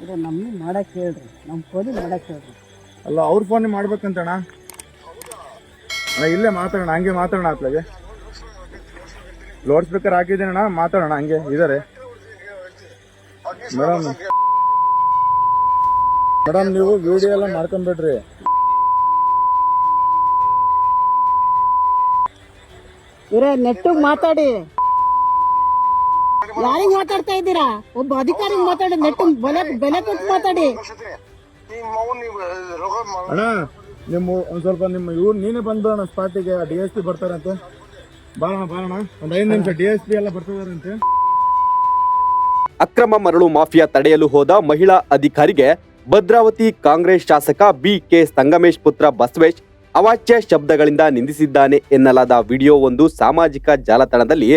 ಇದು ನಮ್ಮನ್ನು ಮಾಡಕ್ಕೆ ಹೇಳ್ರಿ, ನಮ್ಮ ಫೋನ್ ಮಾಡಕ್ಕೆ ಹೇಳ್ರಿ. ಅಲ್ಲ ಅವ್ರ ಫೋನ್ ಮಾಡ್ಬೇಕಂತಣ್ಣ. ಅಣ್ಣ ಇಲ್ಲೇ ಮಾತಾಡೋಣ, ಹಂಗೆ ಮಾತಾಡೋಣ ಅತ್ಲಾಗೆ. ಲೌಡ್ ಸ್ಪೀಕರ್ ಹಾಕಿದ್ದೀನಣ್ಣ, ಮಾತಾಡೋಣ ಹಂಗೆ ಇದಾರೆ. ಮೇಡಮ್ ನೀವು ವಿಡಿಯೋ ಎಲ್ಲ ಮಾಡ್ಕೊಂಬಿಡ್ರಿ. ಇವರೇ ನೆಟ್ಟಿಗೆ ಮಾತಾಡಿ. ಯಾರಿಗೆ ಮಾತಾಡ್ತಾ ಇದ್ದೀರಾ? ಒಬ್ಬ ಅಧಿಕಾರಿ ಮಾತಾಡಿ, ನೆಟ್ ಬೆಲೆ ಕೊಟ್ಟು ಮಾತಾಡಿ. ಅಣ್ಣ ನಿಮ್ಮ ಒಂದ್ ಸ್ವಲ್ಪ ನಿಮ್ಮ ಇವ್ರು ನೀನೇ ಬಂದ್ಬಿಡೋಣ ಸ್ಪಾಟಿಗೆ. DSP ಬರ್ತಾರಂತೆ. ಬಾಳಣ ಒಂದ್ 5 ನಿಮಿಷ DSP ಎಲ್ಲ ಬರ್ತಿದಾರಂತೆ. ಅಕ್ರಮ ಮರಳು ಮಾಫಿಯಾ ತಡೆಯಲು ಹೋದ ಮಹಿಳಾ ಅಧಿಕಾರಿಗೆ ಭದ್ರಾವತಿ ಕಾಂಗ್ರೆಸ್ ಶಾಸಕ BK ಸಂಗಮೇಶ್ ಪುತ್ರ ಬಸವೇಶ್ ಅವಾಚ್ಯ ಶಬ್ದಗಳಿಂದ ನಿಂದಿಸಿದ್ದಾನೆ ಎನ್ನಲಾದ ವಿಡಿಯೋ ಒಂದು ಸಾಮಾಜಿಕ ಜಾಲತಾಣದಲ್ಲಿ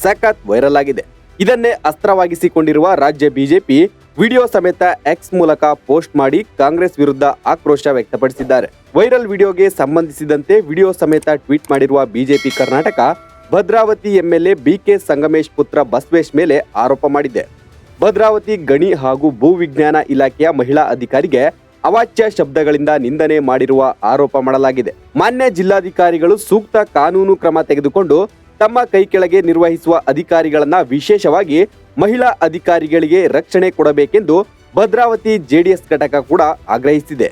ಸಖತ್ ವೈರಲ್ ಆಗಿದೆ. ಇದನ್ನೇ ಅಸ್ತ್ರವಾಗಿಸಿಕೊಂಡಿರುವ ರಾಜ್ಯ ಬಿಜೆಪಿ ವಿಡಿಯೋ ಸಮೇತ ಎಕ್ಸ್ ಮೂಲಕ ಪೋಸ್ಟ್ ಮಾಡಿ ಕಾಂಗ್ರೆಸ್ ವಿರುದ್ಧ ಆಕ್ರೋಶ ವ್ಯಕ್ತಪಡಿಸಿದ್ದಾರೆ. ವೈರಲ್ ವಿಡಿಯೋಗೆ ಸಂಬಂಧಿಸಿದಂತೆ ವಿಡಿಯೋ ಸಮೇತ ಟ್ವೀಟ್ ಮಾಡಿರುವ BJP Karnataka Bhadravati MLA BK Sangamesh ಪುತ್ರ ಬಸವೇಶ್ ಮೇಲೆ ಆರೋಪ ಮಾಡಿದೆ. ಭದ್ರಾವತಿ ಗಣಿ ಹಾಗೂ ಭೂವಿಜ್ಞಾನ ಇಲಾಖೆಯ ಮಹಿಳಾ ಅಧಿಕಾರಿಗೆ ಅವಾಚ್ಯ ಶಬ್ದಗಳಿಂದ ನಿಂದನೆ ಮಾಡಿರುವ ಆರೋಪ ಮಾಡಲಾಗಿದೆ. ಮಾನ್ಯ ಜಿಲ್ಲಾಧಿಕಾರಿಗಳು ಸೂಕ್ತ ಕಾನೂನು ಕ್ರಮ ತೆಗೆದುಕೊಂಡು ತಮ್ಮ ಕೈ ಕೆಳಗೆ ನಿರ್ವಹಿಸುವ ಅಧಿಕಾರಿಗಳನ್ನ, ವಿಶೇಷವಾಗಿ ಮಹಿಳಾ ಅಧಿಕಾರಿಗಳಿಗೆ ರಕ್ಷಣೆ ಕೊಡಬೇಕೆಂದು ಭದ್ರಾವತಿ JDS ಘಟಕ ಕೂಡ ಆಗ್ರಹಿಸಿದೆ.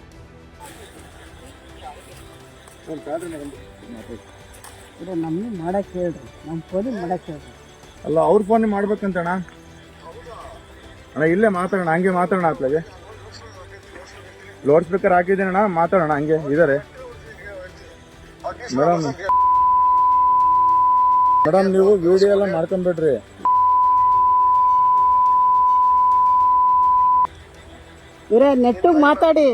ಇದು ನಮ್ಮನ್ನು ಮಾಡಕ್ಕೆ ಹೇಳ್ರಿ, ನಮ್ಮ ಫೋನ್ ಮಾಡಕ್ಕೆ ಹೇಳ್ರಿ. ಅಲ್ಲ ಅವ್ರ ಫೋನ್ ಮಾಡ್ಬೇಕಂತಣ್ಣ. ಅಣ್ಣ ಇಲ್ಲೇ ಮಾತಾಡೋಣ, ಹಂಗೆ ಮಾತಾಡೋಣ ಅತ್ಲಾಗೆ. ಲೌಡ್ ಸ್ಪೀಕರ್ ಹಾಕಿದ್ದೀನಣ್ಣ, ಮಾತಾಡೋಣ ಹಂಗೆ ಇದಾರೆ. ಮೇಡಮ್ ನೀವು ವಿಡಿಯೋ ಎಲ್ಲ ಮಾಡ್ಕೊಂಬಿಡ್ರಿ. ಇವರೇ ನೆಟ್ಟಿಗೆ ಮಾತಾಡಿ.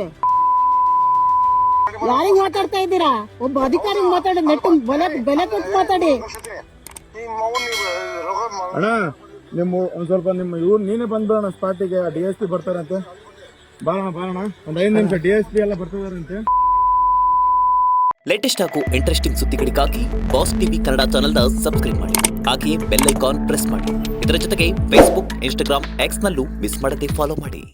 ಯಾರಿಗೆ ಮಾತಾಡ್ತಾ ಇದ್ದೀರಾ? ಒಬ್ಬ ಅಧಿಕಾರಿ ಮಾತಾಡಿ, ನೆಟ್ ಬೆಲೆ ಕೊಟ್ಟು ಮಾತಾಡಿ. ಅಣ್ಣ ನಿಮ್ಮ ಒಂದ್ ಸ್ವಲ್ಪ ನಿಮ್ಮ ಇವ್ರು ನೀನೇ ಬಂದ್ಬಿಡೋಣ ಸ್ಪಾಟಿಗೆ. DSP ಬರ್ತಾರಂತೆ. ಬಾಳಣ ಒಂದ್ 5 ನಿಮಿಷ DSP ಎಲ್ಲ ಬರ್ತಿದಾರಂತೆ. ಲೇಟೆಸ್ಟ್ ಹಾಗೂ ಇಂಟ್ರೆಸ್ಟಿಂಗ್ ಸುದ್ದಿಗಳಿಗಾಗಿ ಬಾಸ್ ಟಿವಿ ಕನ್ನಡ ಚಾನೆಲ್ನ ಸಬ್ಸ್ಕ್ರೈಬ್ ಮಾಡಿ. ಹಾಗೆಯೇ ಬೆಲ್ ಐಕಾನ್ ಪ್ರೆಸ್ ಮಾಡಿ. ಇದರ ಜೊತೆಗೆ Facebook, Instagram, X ನಲ್ಲೂ ಮಿಸ್ ಮಾಡದೆ ಫಾಲೋ ಮಾಡಿ.